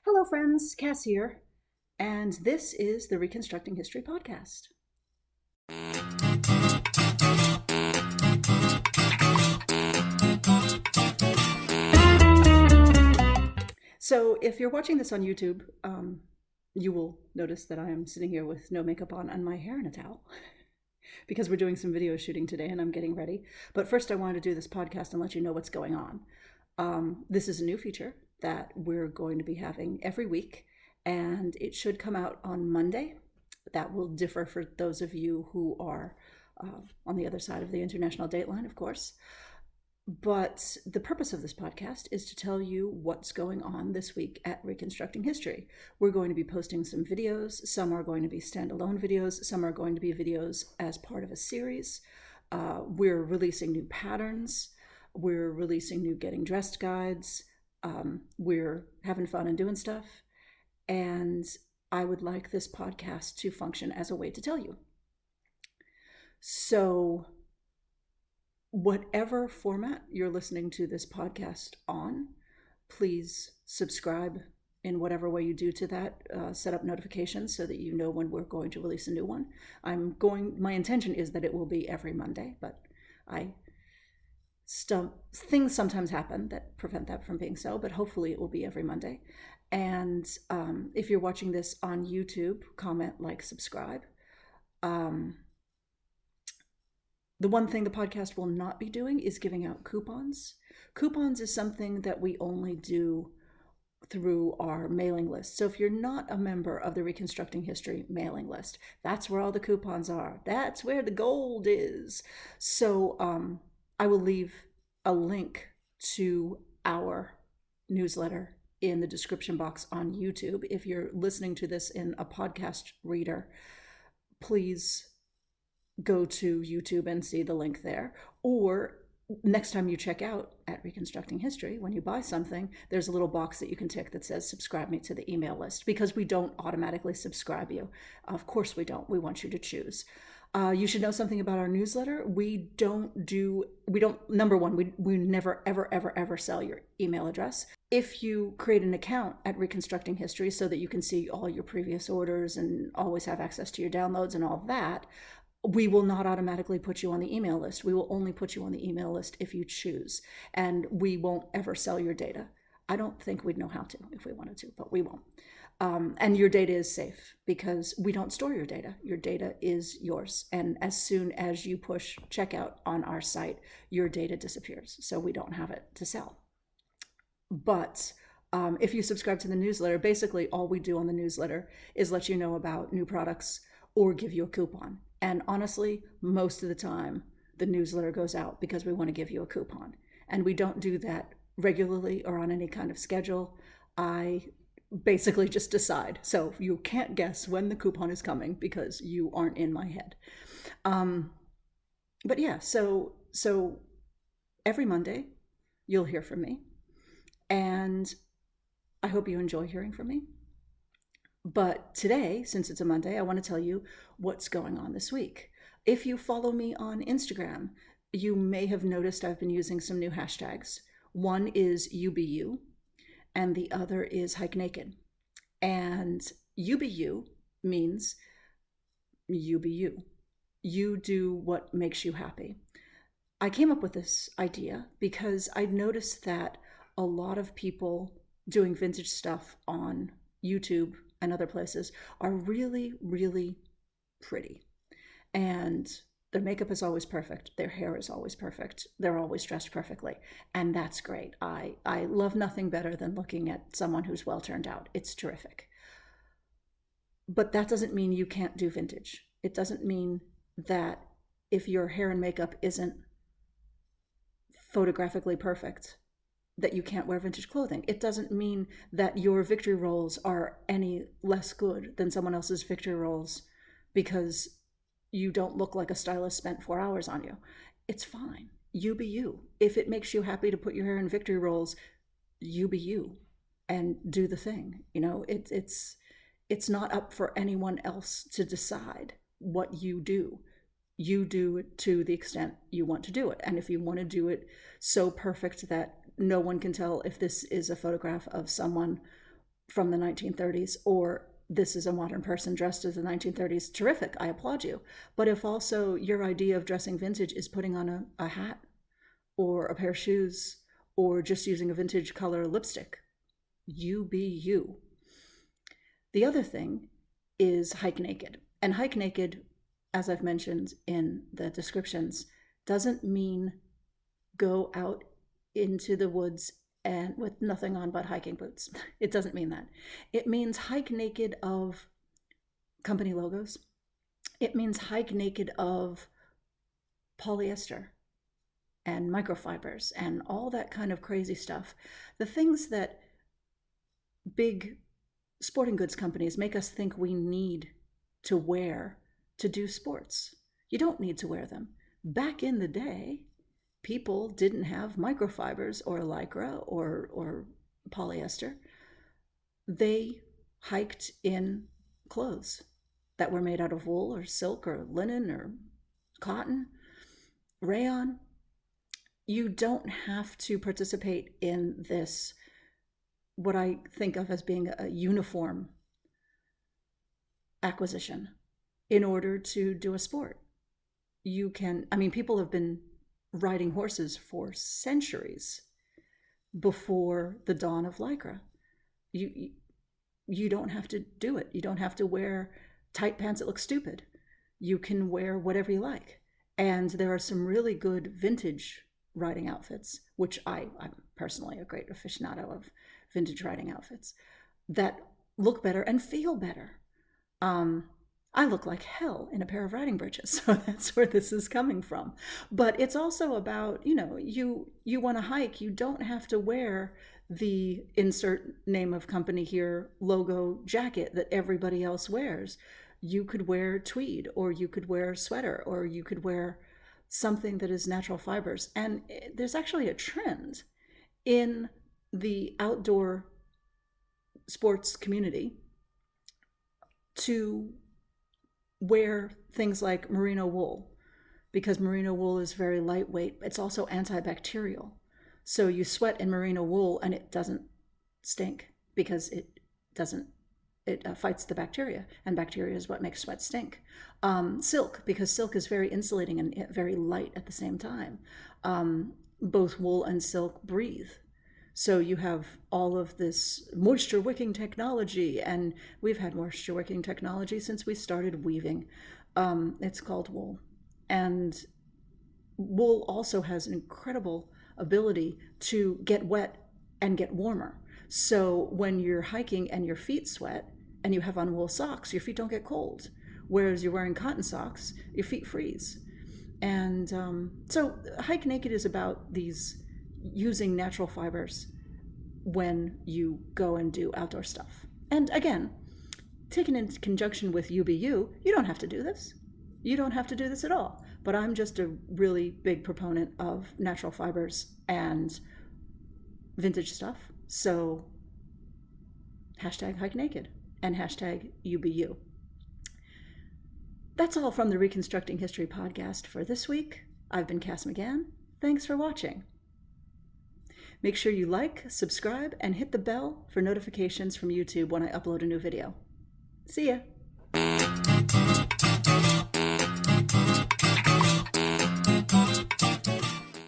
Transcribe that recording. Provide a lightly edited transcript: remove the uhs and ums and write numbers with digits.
Hello, friends. Cass here, and this is the Reconstructing History podcast. So, if you're watching this on YouTube, you will notice that I am sitting here with no makeup on and my hair in a towel because we're doing some video shooting today and I'm getting ready. But first, I wanted to do this podcast and let you know what's going on. This is a new feature that we're going to be having every week, and it should come out on Monday. That will differ for those of you who are on the other side of the international date line, of course. But the purpose of this podcast is to tell you what's going on this week at Reconstructing History. We're going to be posting some videos. Some are going to be standalone videos. Some are going to be videos as part of a series. We're releasing new patterns. We're releasing new getting dressed guides. We're having fun and doing stuff. And I would like this podcast to function as a way to tell you. So, whatever format you're listening to this podcast on, please subscribe in whatever way you do to that. Set up notifications so that you know when we're going to release a new one. My intention is that it will be every Monday, but things sometimes happen that prevent that from being so, but hopefully it will be every Monday. And if you're watching this on YouTube, comment, like, subscribe. The one thing the podcast will not be doing is giving out coupons. Coupons is something that we only do through our mailing list. So if you're not a member of the Reconstructing History mailing list, that's where all the coupons are. That's where the gold is. So I will leave a link to our newsletter in the description box on YouTube. If you're listening to this in a podcast reader, please go to YouTube and see the link there. Or next time you check out at Reconstructing History, when you buy something, there's a little box that you can tick that says subscribe me to the email list, because we don't automatically subscribe you. Of course we don't. We want you to choose. You should know something about our newsletter. Number one, we never, ever sell your email address. If you create an account at Reconstructing History so that you can see all your previous orders and always have access to your downloads and all that, we will not automatically put you on the email list. We will only put you on the email list if you choose, and we won't ever sell your data. I don't think we'd know how to if we wanted to, but we won't. And your data is safe because we don't store your data. Your data is yours. And as soon as you push checkout on our site, your data disappears. So we don't have it to sell. But if you subscribe to the newsletter, basically all we do on the newsletter is let you know about new products or give you a coupon. And honestly, most of the time, the newsletter goes out because we want to give you a coupon. And we don't do that regularly or on any kind of schedule. I basically just decide. So you can't guess when the coupon is coming because you aren't in my head. But yeah, so every Monday, you'll hear from me. And I hope you enjoy hearing from me. But today, since it's a Monday, I want to tell you what's going on this week. If you follow me on Instagram, you may have noticed I've been using some new hashtags. One is UBU, and the other is Hike Naked. And UBU means you be you. You do what makes you happy. I came up with this idea because I noticed that a lot of people doing vintage stuff on YouTube and other places are really, really pretty. And their makeup is always perfect. Their hair is always perfect. They're always dressed perfectly. And that's great. I love nothing better than looking at someone who's well turned out. It's terrific. But that doesn't mean you can't do vintage. It doesn't mean that if your hair and makeup isn't photographically perfect, that you can't wear vintage clothing. It doesn't mean that your victory rolls are any less good than someone else's victory rolls because you don't look like a stylist spent 4 hours on you. It's fine. You be you. If it makes you happy to put your hair in victory rolls, you be you and do the thing. You know, it's not up for anyone else to decide what you do. You do it to the extent you want to do it. And if you want to do it so perfect that no one can tell if this is a photograph of someone from the 1930s, or this is a modern person dressed as the 1930s, terrific, I applaud you. But if also your idea of dressing vintage is putting on a hat or a pair of shoes or just using a vintage color lipstick, you be you. The other thing is hike naked. And hike naked, as I've mentioned in the descriptions, doesn't mean go out into the woods and with nothing on but hiking boots. It doesn't mean that. It means hike naked of company logos. It means hike naked of polyester and microfibers and all that kind of crazy stuff. The things that big sporting goods companies make us think we need to wear to do sports. You don't need to wear them. Back in the day, people didn't have microfibers or lycra or polyester. They hiked in clothes that were made out of wool or silk or linen or cotton, rayon. You don't have to participate in this, what I think of as being a uniform acquisition in order to do a sport. You can, people have been riding horses for centuries before the dawn of lycra. You don't have to do it. You don't have to wear tight pants that look stupid. You can wear whatever you like. And there are some really good vintage riding outfits, which I'm personally a great aficionado of vintage riding outfits, that look better and feel better. I look like hell in a pair of riding breeches, so that's where this is coming from. But it's also about, you want to hike, you don't have to wear the insert name of company here logo jacket that everybody else wears. You could wear tweed, or you could wear sweater, or you could wear something that is natural fibers. And there's actually a trend in the outdoor sports community to wear things like merino wool, because merino wool is very lightweight. It's also antibacterial. So you sweat in merino wool and it doesn't stink because it fights the bacteria, and bacteria is what makes sweat stink. Silk, because silk is very insulating and very light at the same time. Both wool and silk breathe. So you have all of this moisture wicking technology, and we've had moisture wicking technology since we started weaving. It's called wool. And wool also has an incredible ability to get wet and get warmer. So when you're hiking and your feet sweat and you have on wool socks, your feet don't get cold. Whereas you're wearing cotton socks, your feet freeze. And so Hike Naked is about these using natural fibers when you go and do outdoor stuff. And again, taken in conjunction with UBU, you don't have to do this. You don't have to do this at all. But I'm just a really big proponent of natural fibers and vintage stuff. So hashtag Hike Naked and hashtag UBU. That's all from the Reconstructing History podcast for this week. I've been Cass McGann. Thanks for watching. Make sure you like, subscribe, and hit the bell for notifications from YouTube when I upload a new video. See ya!